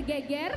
bergeger.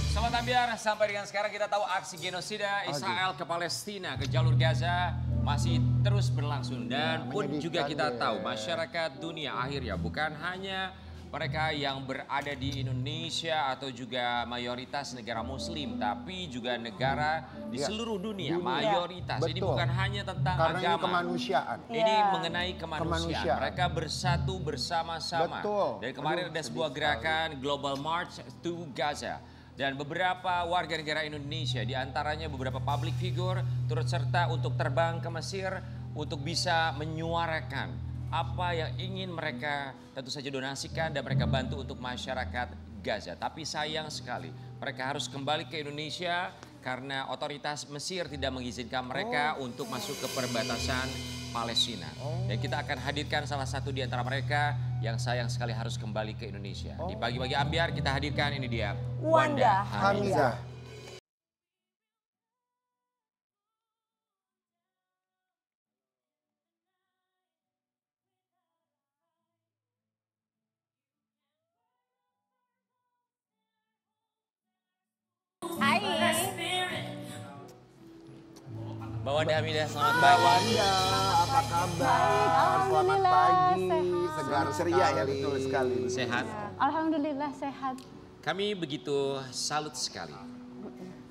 Sobat Ambiar, sampai dengan sekarang kita tahu aksi genosida Israel ke Palestina, ke jalur Gaza masih terus berlangsung. Dan pun juga kita tahu masyarakat dunia akhirnya bukan hanya mereka yang berada di Indonesia atau juga mayoritas negara muslim, tapi juga negara di seluruh dunia, mayoritas. Betul. Ini bukan hanya tentang karena agama. Ini kemanusiaan. Ini mengenai kemanusiaan. Mereka bersatu bersama-sama. Dan kemarin ada sebuah gerakan Global March to Gaza. Dan beberapa warga negara Indonesia, diantaranya beberapa public figure, turut serta untuk terbang ke Mesir untuk bisa menyuarakan apa yang ingin mereka tentu saja donasikan dan mereka bantu untuk masyarakat Gaza. Tapi sayang sekali mereka harus kembali ke Indonesia karena otoritas Mesir tidak mengizinkan mereka untuk masuk ke perbatasan Palestina. Dan kita akan hadirkan salah satu di antara mereka yang sayang sekali harus kembali ke Indonesia. Di pagi-pagi Ambiar kita hadirkan, ini dia Wanda Hamidah. Mbak Wanda Hamidah, selamat Mbak pagi. Wanda, apa kabar? Selamat pagi, segar ceria ya, betul sekali. Sehat? Alhamdulillah sehat. Kami begitu salut sekali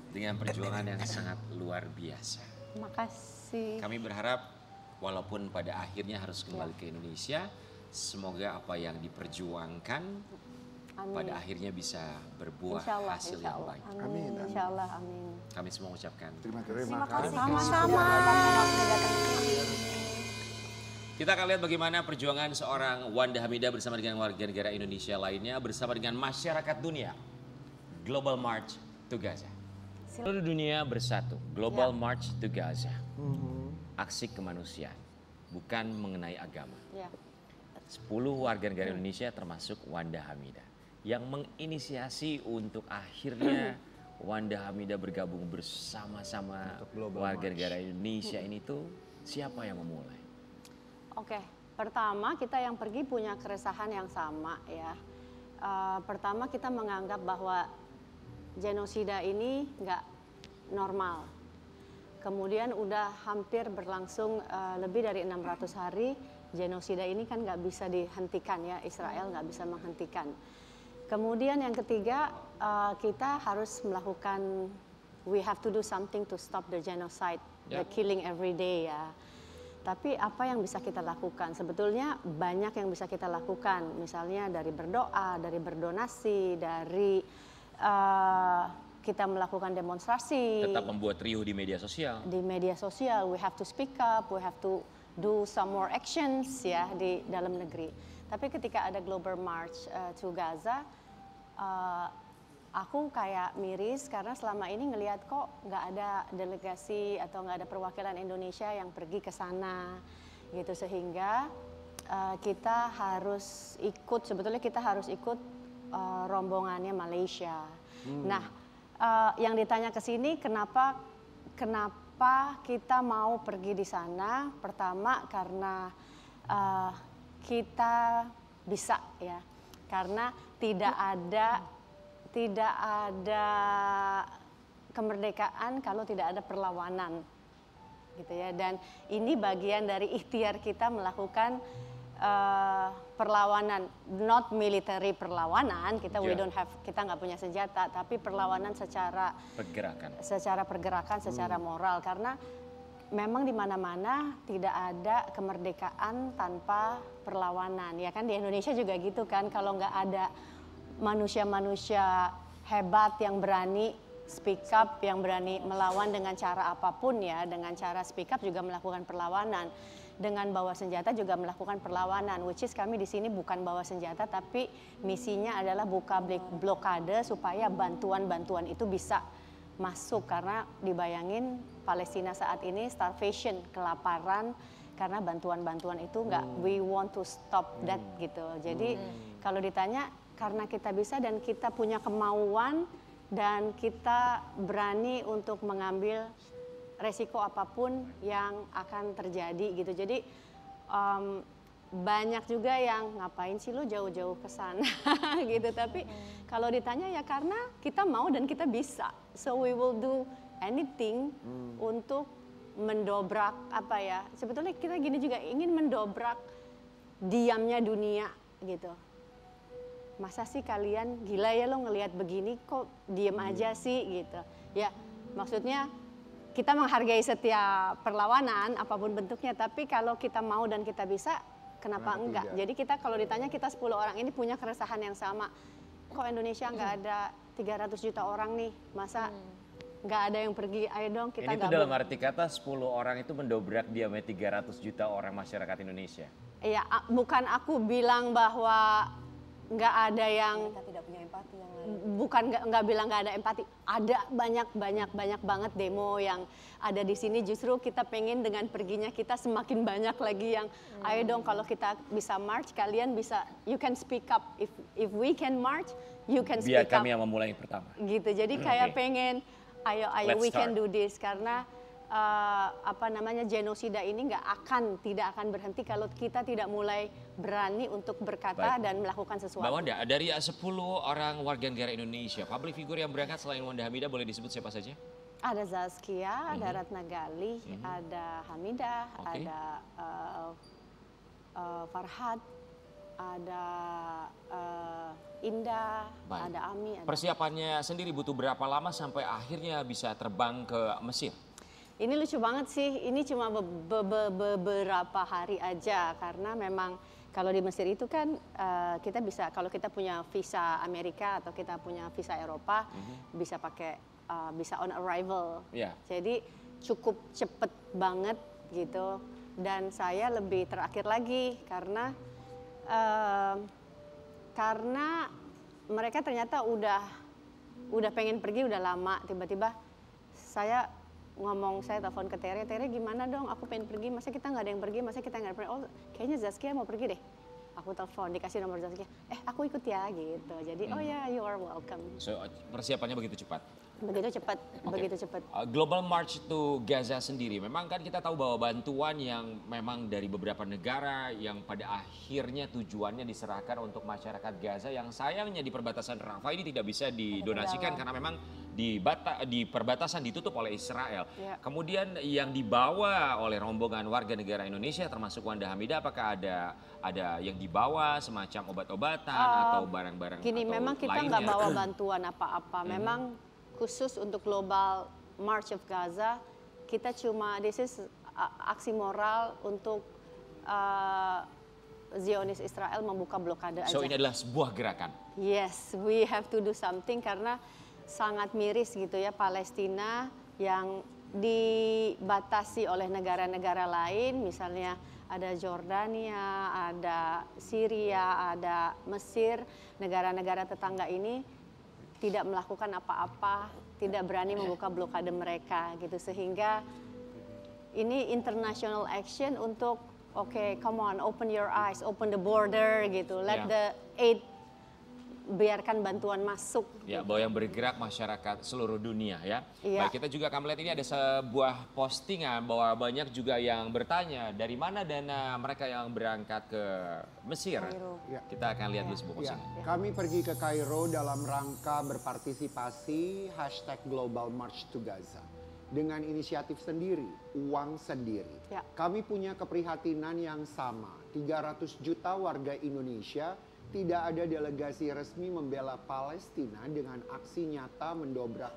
dengan perjuangan yang sangat luar biasa. Makasih. Kami berharap walaupun pada akhirnya harus kembali ke Indonesia, semoga apa yang diperjuangkan pada akhirnya bisa berbuah hasil yang baik. Amin. Insyaallah, amin. Kami semua ucapkan Terima kasih. Sama-sama. Kita akan lihat bagaimana perjuangan seorang Wanda Hamidah bersama dengan warga negara Indonesia lainnya, bersama dengan masyarakat dunia. Global March to Gaza. Seluruh dunia bersatu, Global March to Gaza. Aksi kemanusiaan, bukan mengenai agama. 10 warga negara Indonesia termasuk Wanda Hamidah yang menginisiasi untuk akhirnya Wanda Hamidah bergabung bersama-sama warga negara Indonesia ini tuh siapa yang memulai? Oke, pertama kita yang pergi punya keresahan yang sama ya. Pertama kita menganggap bahwa genosida ini nggak normal. Kemudian udah hampir berlangsung lebih dari 600 hari, genosida ini kan nggak bisa dihentikan ya, Israel nggak bisa menghentikan. Kemudian yang ketiga, kita harus melakukan, we have to do something to stop the genocide, the killing every day ya. Tapi apa yang bisa kita lakukan? Sebetulnya banyak yang bisa kita lakukan, misalnya dari berdoa, dari berdonasi, dari kita melakukan demonstrasi. Tetap membuat riuh di media sosial. Di media sosial, we have to speak up, we have to do some more actions ya di dalam negeri. Tapi ketika ada Global March to Gaza, aku kayak miris karena selama ini ngelihat kok nggak ada delegasi atau nggak ada perwakilan Indonesia yang pergi ke sana gitu, sehingga kita harus ikut, sebetulnya kita harus ikut rombongannya Malaysia. Nah, yang ditanya ke sini kenapa kita mau pergi di sana? Pertama karena kita bisa ya, karena tidak ada kemerdekaan kalau tidak ada perlawanan gitu ya. Dan ini bagian dari ikhtiar kita melakukan perlawanan, not military perlawanan, kita kita nggak punya senjata, tapi perlawanan secara pergerakan, secara moral, karena memang di mana-mana tidak ada kemerdekaan tanpa perlawanan ya kan. Di Indonesia juga gitu kan, kalau nggak ada manusia-manusia hebat yang berani speak up, yang berani melawan dengan cara apapun ya, dengan cara speak up juga melakukan perlawanan, dengan bawa senjata juga melakukan perlawanan, which is kami di sini bukan bawa senjata, tapi misinya adalah buka blokade supaya bantuan-bantuan itu bisa masuk, karena dibayangin Palestina saat ini starvation, kelaparan, karena bantuan-bantuan itu nggak, we want to stop that gitu. Jadi kalau ditanya, karena kita bisa dan kita punya kemauan dan kita berani untuk mengambil resiko apapun yang akan terjadi gitu. Jadi banyak juga yang ngapain sih lo jauh-jauh ke sana gitu. Tapi kalau ditanya ya karena kita mau dan kita bisa. So we will do anything untuk mendobrak apa ya. Sebetulnya kita gini juga ingin mendobrak diamnya dunia gitu. Masa sih kalian gila ya lo ngelihat begini kok diem aja sih gitu. Ya maksudnya kita menghargai setiap perlawanan apapun bentuknya, tapi kalau kita mau dan kita bisa, kenapa enggak? Jadi kita kalau ditanya kita 10 orang ini punya keresahan yang sama. Kok Indonesia nggak ada 300 juta orang nih, masa nggak ada yang pergi? Ayo dong kita gabung. Ini tuh dalam arti kata 10 orang itu mendobrak diamnya 300 juta orang masyarakat Indonesia. Iya, bukan aku bilang bahwa nggak ada yang kita tidak punya empati yang lain. Bukan nggak bilang nggak ada empati, ada banyak banget demo yang ada di sini. Justru kita pengen dengan perginya kita semakin banyak lagi yang ayo dong kalau kita bisa march, kalian bisa, you can speak up, if we can march you can speak up. Biar kami yang memulai pertama gitu. Jadi kayak pengen ayo we can do this, karena genosida ini tidak akan berhenti kalau kita tidak mulai berani untuk berkata dan melakukan sesuatu. Mbak Wanda, dari 10 orang warga negara Indonesia, public figure yang berangkat selain Wanda Hamidah boleh disebut siapa saja? Ada Zaskia, ada Ratna Gali, ada Hamidah, ada Farhad, ada Indah, ada Ami. Persiapannya sendiri butuh berapa lama sampai akhirnya bisa terbang ke Mesir? Ini lucu banget sih, ini cuma beberapa hari aja karena memang kalau di Mesir itu kan kita bisa, kalau kita punya visa Amerika atau kita punya visa Eropa bisa pakai bisa on arrival. Jadi cukup cepet banget gitu. Dan saya lebih terakhir lagi karena mereka ternyata udah pengen pergi udah lama, tiba-tiba saya telepon ke Tere gimana dong, aku pengen pergi, masa kita nggak ada yang pergi, masa kita nggak ada pergi, oh kayaknya Zaskia mau pergi deh. Aku telepon, dikasih nomor Zaskia, aku ikut ya gitu. Jadi oh ya, you are welcome. So persiapannya begitu cepat? Begitu cepat, begitu cepat. Global March to Gaza sendiri, memang kan kita tahu bahwa bantuan yang memang dari beberapa negara yang pada akhirnya tujuannya diserahkan untuk masyarakat Gaza yang sayangnya di perbatasan Rafah ini tidak bisa didonasikan karena memang di perbatasan ditutup oleh Israel. Kemudian yang dibawa oleh rombongan warga negara Indonesia termasuk Wanda Hamidah, apakah ada yang dibawa semacam obat-obatan atau barang-barang gini, atau memang kita nggak bawa bantuan apa-apa. Memang khusus untuk Global March of Gaza, kita cuma this is aksi moral untuk Zionis Israel membuka blokade aja. So ini adalah sebuah gerakan. Yes, we have to do something karena sangat miris gitu ya, Palestina yang dibatasi oleh negara-negara lain, misalnya ada Jordania, ada Syria, ada Mesir, negara-negara tetangga ini tidak melakukan apa-apa, tidak berani membuka blokade mereka gitu, sehingga ini international action untuk come on, open your eyes, open the border gitu, let the aid, biarkan bantuan masuk. Ya, bahwa yang bergerak masyarakat seluruh dunia ya. Baik, kita juga akan melihat ini ada sebuah postingan bahwa banyak juga yang bertanya dari mana dana mereka yang berangkat ke Mesir. Kita akan lihat dulu sebuah postingan. Kami pergi ke Kairo dalam rangka berpartisipasi #Global March to Gaza. Dengan inisiatif sendiri, uang sendiri. Kami punya keprihatinan yang sama. 300 juta warga Indonesia. Tidak ada delegasi resmi membela Palestina dengan aksi nyata mendobrak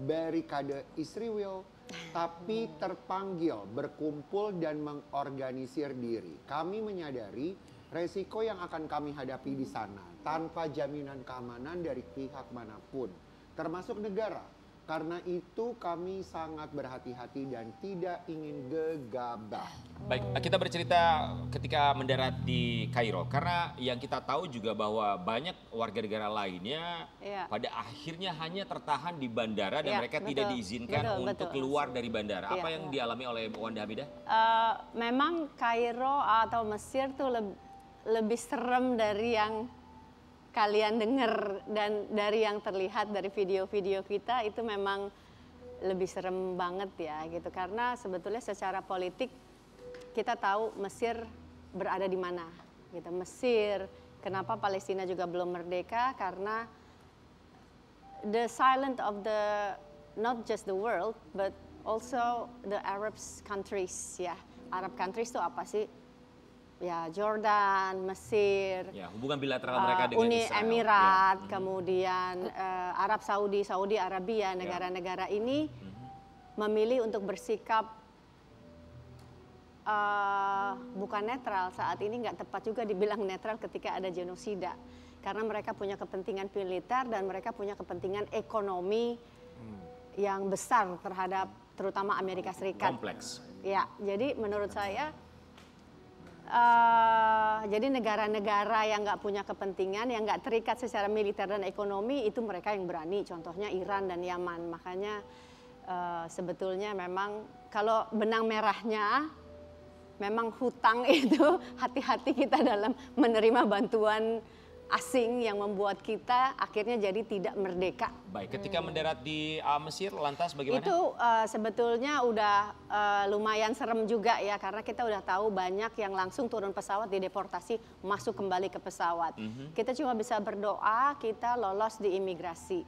barikade Israel, tapi terpanggil berkumpul dan mengorganisir diri. Kami menyadari resiko yang akan kami hadapi di sana tanpa jaminan keamanan dari pihak manapun, termasuk negara. Karena itu kami sangat berhati-hati dan tidak ingin gegabah. Baik, kita bercerita ketika mendarat di Kairo. Karena yang kita tahu juga bahwa banyak warga negara lainnya pada akhirnya hanya tertahan di bandara dan mereka tidak diizinkan untuk keluar dari bandara. Apa yang dialami oleh Wanda Hamidah? Memang Kairo atau Mesir tuh lebih serem dari yang kalian dengar dan dari yang terlihat dari video-video kita, itu memang lebih serem banget ya gitu, karena sebetulnya secara politik kita tahu Mesir berada di mana gitu. Mesir, kenapa Palestina juga belum merdeka, karena the silent of the not just the world but also the Arab countries ya. Arab countries itu apa sih? Ya Jordan, Mesir, ya, hubungan bilateral mereka dengan Uni Israel. Emirat, kemudian Arab Saudi, Saudi Arabia, negara-negara ini memilih untuk bersikap bukan netral. Saat ini nggak tepat juga dibilang netral ketika ada genosida, karena mereka punya kepentingan militer dan mereka punya kepentingan ekonomi yang besar terhadap terutama Amerika Serikat. Kompleks. Ya, jadi menurut saya jadi negara-negara yang nggak punya kepentingan, yang nggak terikat secara militer dan ekonomi, itu mereka yang berani. Contohnya Iran dan Yaman. Makanya sebetulnya memang kalau benang merahnya memang hutang itu, hati-hati kita dalam menerima bantuan asing yang membuat kita akhirnya jadi tidak merdeka. Baik, ketika mendarat di Mesir, lantas bagaimana? Itu sebetulnya udah lumayan serem juga ya, karena kita udah tahu banyak yang langsung turun pesawat dideportasi masuk kembali ke pesawat. Kita cuma bisa berdoa kita lolos di imigrasi.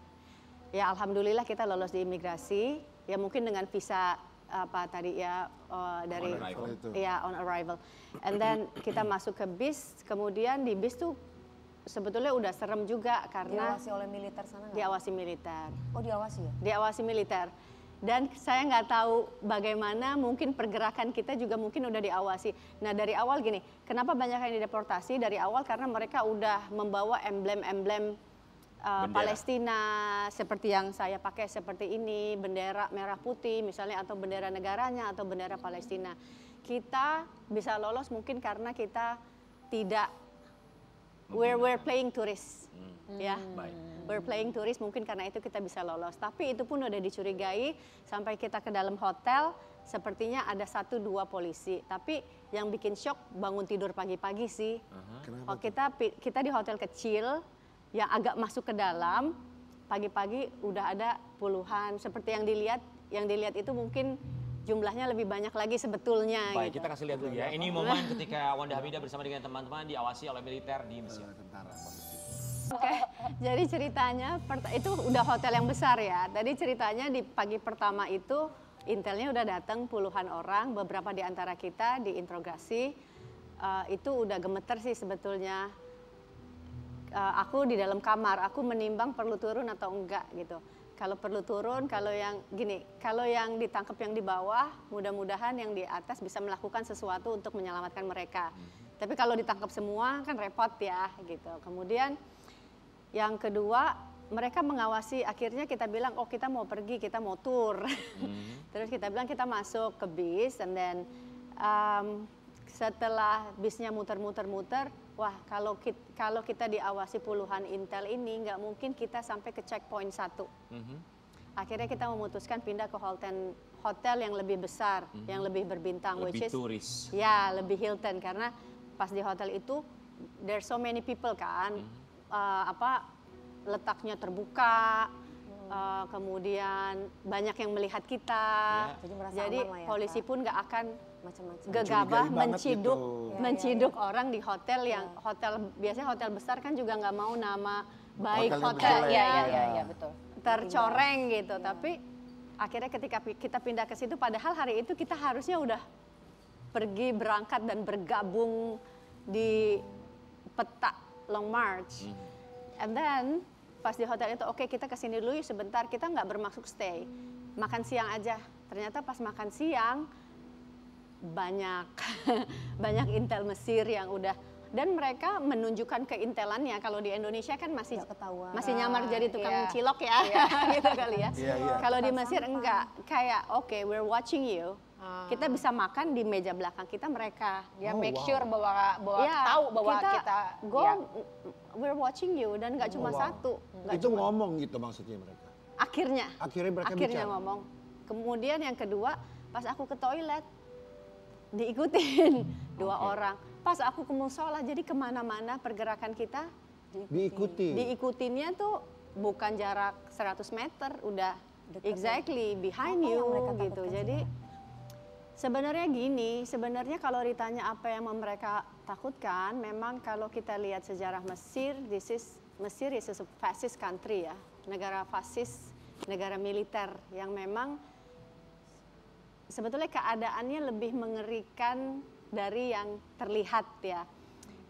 Ya alhamdulillah kita lolos di imigrasi. Ya mungkin dengan visa apa tadi ya dari on arrival. And then kita masuk ke bis, kemudian di bis tuh sebetulnya udah serem juga karena diawasi oleh militer sana nggak? Diawasi militer. Oh diawasi ya? Diawasi militer. Dan saya nggak tahu bagaimana mungkin pergerakan kita juga mungkin udah diawasi. Nah dari awal gini, kenapa banyak yang dideportasi? Dari awal karena mereka udah membawa emblem-emblem Palestina seperti yang saya pakai seperti ini, bendera merah putih misalnya, atau bendera negaranya atau bendera Palestina. Kita bisa lolos mungkin karena kita tidak we're playing tourist, ya. We're playing tourist mungkin karena itu kita bisa lolos. Tapi itu pun udah dicurigai sampai kita ke dalam hotel, sepertinya ada 1-2 polisi. Tapi yang bikin shock bangun tidur pagi-pagi sih. Oh, kita di hotel kecil yang agak masuk ke dalam, pagi-pagi udah ada puluhan. Seperti yang dilihat itu mungkin jumlahnya lebih banyak lagi sebetulnya. Baik, gitu. kita kasih lihat dulu ya. Ini momen ketika Wanda Hamidah bersama dengan teman-teman diawasi oleh militer di Mesir. Oke, jadi ceritanya itu udah hotel yang besar ya. Tadi ceritanya di pagi pertama itu intelnya udah datang puluhan orang, beberapa di antara kita diinterogasi. Itu udah gemeter sih sebetulnya. Aku di dalam kamar, aku menimbang perlu turun atau enggak gitu. Kalau perlu turun, kalau yang ditangkap yang di bawah, mudah-mudahan yang di atas bisa melakukan sesuatu untuk menyelamatkan mereka. Tapi kalau ditangkap semua kan repot ya gitu. Kemudian yang kedua, mereka mengawasi, akhirnya kita bilang, oh kita mau pergi, kita mau tur. Terus kita bilang kita masuk ke bis, and then setelah bisnya muter-muter, wah kalau kita diawasi puluhan intel ini, nggak mungkin kita sampai ke checkpoint 1. Akhirnya kita memutuskan pindah ke hotel yang lebih besar, yang lebih berbintang, lebih turis. Ya, lebih Hilton, karena pas di hotel itu there's so many people kan, letaknya terbuka, kemudian banyak yang melihat kita, jadi polisi pun nggak akan gegabah menciduk orang di hotel yang biasanya hotel besar kan juga nggak mau nama baik hotel ya betul tercoreng gitu. Tapi akhirnya ketika kita pindah ke situ, padahal hari itu kita harusnya udah pergi berangkat dan bergabung di peta Long March. And then pas di hotel itu, oke, kita kesini dulu sebentar, kita nggak bermaksud stay, makan siang aja. Ternyata pas makan siang banyak intel Mesir yang udah, dan mereka menunjukkan keintelannya. Kalau di Indonesia kan masih nyamar jadi tukang cilok ya, gitu kali ya. Kalau di Mesir enggak, kayak oke, we're watching you. Kita bisa makan di meja belakang kita, mereka make sure bahwa tahu bahwa kita we're watching you, dan nggak cuma satu. Itu ngomong gitu maksudnya mereka. Akhirnya mereka bicara. ngomong. Kemudian yang kedua, pas aku ke toilet diikutin 2 orang. Pas aku ke musola, jadi kemana-mana pergerakan kita diikuti. Diikutinnya tuh bukan jarak 100 meter, udah exactly behind you gitu. Jadi sebenarnya gini, sebenarnya kalau ditanya apa yang mereka takutkan, memang kalau kita lihat sejarah Mesir, Mesir is a fascist country ya, negara fasis, negara militer yang memang sebetulnya keadaannya lebih mengerikan dari yang terlihat ya.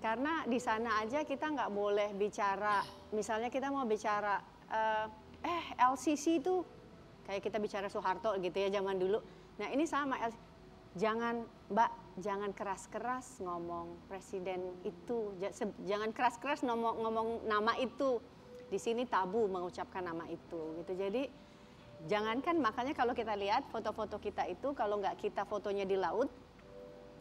Karena di sana aja kita nggak boleh bicara, misalnya kita mau bicara LCC itu kayak kita bicara Soeharto gitu ya zaman dulu. Nah ini sama, jangan Mbak, jangan keras-keras ngomong presiden itu, jangan keras-keras ngomong nama itu. Di sini tabu mengucapkan nama itu gitu. Jadi jangankan, makanya kalau kita lihat foto-foto kita itu, kalau nggak kita fotonya di laut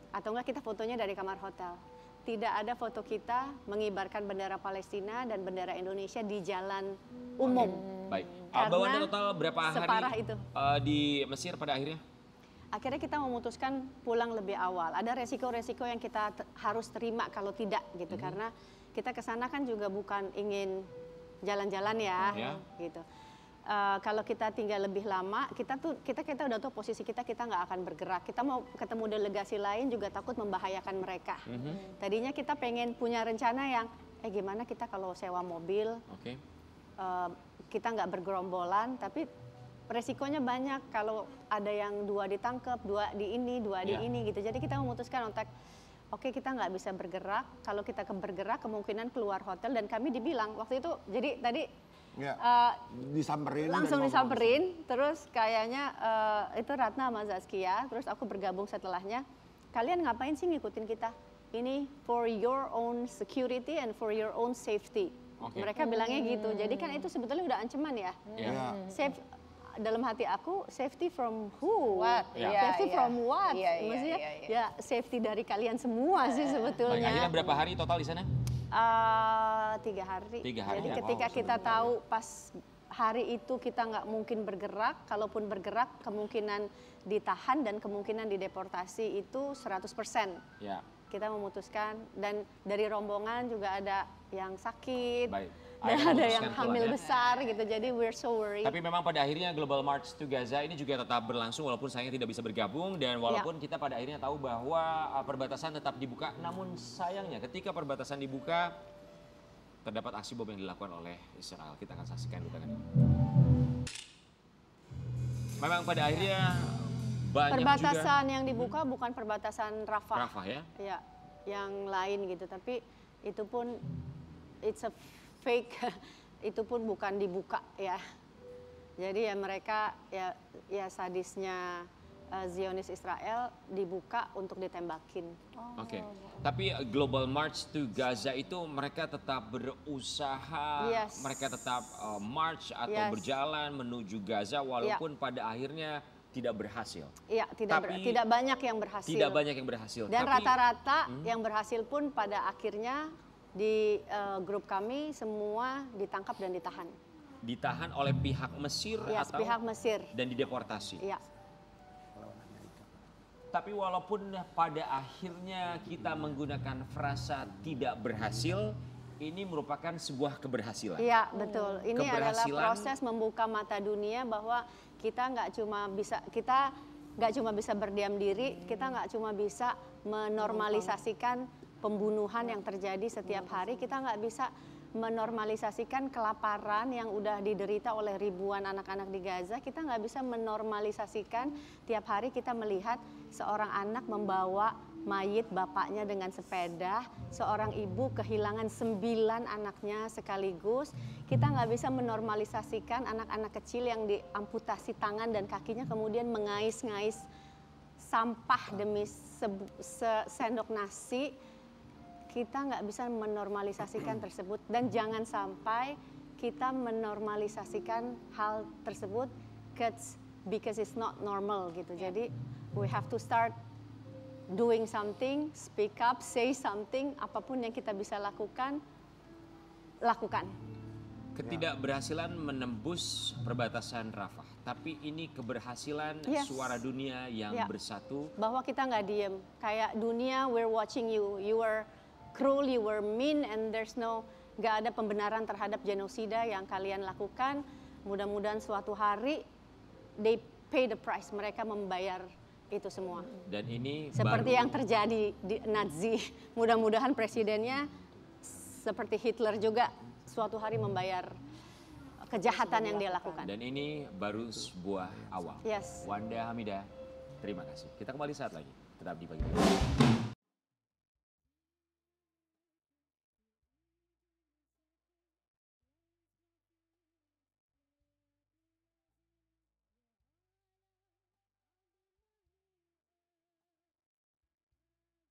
atau nggak kita fotonya dari kamar hotel. Tidak ada foto kita mengibarkan bendera Palestina dan bendera Indonesia di jalan umum. Baik. Bawaannya total berapa hari separah itu di Mesir pada akhirnya? Akhirnya kita memutuskan pulang lebih awal. Ada resiko-resiko yang kita harus terima kalau tidak gitu. Karena kita ke sana kan juga bukan ingin jalan-jalan ya, gitu. Kalau kita tinggal lebih lama, kita udah tahu posisi kita nggak akan bergerak. Kita mau ketemu delegasi lain juga takut membahayakan mereka. Tadinya kita pengen punya rencana yang, gimana kita kalau sewa mobil, kita nggak bergerombolan, tapi resikonya banyak kalau ada yang 2 ditangkap, 2 di ini, 2 di ini gitu. Jadi kita memutuskan untuk kita nggak bisa bergerak. Kalau kita bergerak kemungkinan keluar hotel, dan kami dibilang waktu itu, jadi tadi disamperin, langsung disamperin, terus kayaknya itu Ratna sama Zaskia, terus aku bergabung setelahnya. Kalian ngapain sih ngikutin kita? Ini for your own security and for your own safety. Mereka bilangnya gitu. Jadi kan itu sebetulnya udah ancaman ya. Safe, dalam hati aku, safety from who? What? Safety from what? Maksudnya ya safety dari kalian semua sih sebetulnya. Akhirnya berapa hari total di sana? 3 hari. 3 hari. Jadi ketika kita tahu pas hari itu kita nggak mungkin bergerak, kalaupun bergerak kemungkinan ditahan dan kemungkinan dideportasi itu 100%. Kita memutuskan, dan dari rombongan juga ada yang sakit, dan ada yang hamil besar gitu. Jadi we're so worried. Tapi memang pada akhirnya Global March to Gaza ini juga tetap berlangsung walaupun sayangnya tidak bisa bergabung, dan walaupun kita pada akhirnya tahu bahwa perbatasan tetap dibuka, namun sayangnya ketika perbatasan dibuka terdapat aksi bom yang dilakukan oleh Israel. Kita akan saksikan liputan ini. Memang pada akhirnya banyak perbatasan yang dibuka bukan perbatasan Rafah. Rafah ya? Ya, yang lain gitu. Tapi itu pun it's a fake, itu pun bukan dibuka ya. Jadi ya mereka ya sadisnya Zionis Israel dibuka untuk ditembakin. Tapi Global March to Gaza itu mereka tetap berusaha, mereka tetap march atau berjalan menuju Gaza walaupun pada akhirnya tidak berhasil. Iya, tidak banyak yang berhasil. Tidak banyak yang berhasil. Dan rata-rata yang berhasil pun pada akhirnya di grup kami semua ditangkap dan ditahan. Ditahan oleh pihak Mesir atau pihak Mesir dan dideportasi. Iya. Tapi walaupun pada akhirnya kita menggunakan frasa tidak berhasil, ini merupakan sebuah keberhasilan. Iya, betul. Ini adalah proses membuka mata dunia bahwa kita nggak cuma bisa berdiam diri, kita nggak cuma bisa menormalisasikan pembunuhan yang terjadi setiap hari, kita nggak bisa menormalisasikan kelaparan yang udah diderita oleh ribuan anak-anak di Gaza. Kita nggak bisa menormalisasikan tiap hari kita melihat seorang anak membawa mayit bapaknya dengan sepeda, seorang ibu kehilangan 9 anaknya sekaligus. Kita nggak bisa menormalisasikan anak-anak kecil yang diamputasi tangan dan kakinya kemudian mengais-ngais sampah demi sendok nasi. Kita nggak bisa menormalisasikan tersebut, dan jangan sampai kita menormalisasikan hal tersebut because it's not normal gitu. Jadi we have to start doing something, speak up, say something, apapun yang kita bisa lakukan, lakukan. Ketidakberhasilan menembus perbatasan Rafah, tapi ini keberhasilan suara dunia yang bersatu. Bahwa kita nggak diem, kayak dunia, we're watching you, you were cruel, you were mean, and nggak ada pembenaran terhadap genosida yang kalian lakukan. Mudah-mudahan suatu hari they pay the price, mereka membayar itu semua. Dan ini seperti yang terjadi di Nazi. Mudah-mudahan presidennya seperti Hitler juga suatu hari membayar kejahatan yang dia lakukan. Dan ini baru sebuah awal. Yes. Wanda Hamidah, terima kasih. Kita kembali saat lagi. Tetap di Pagi Biru.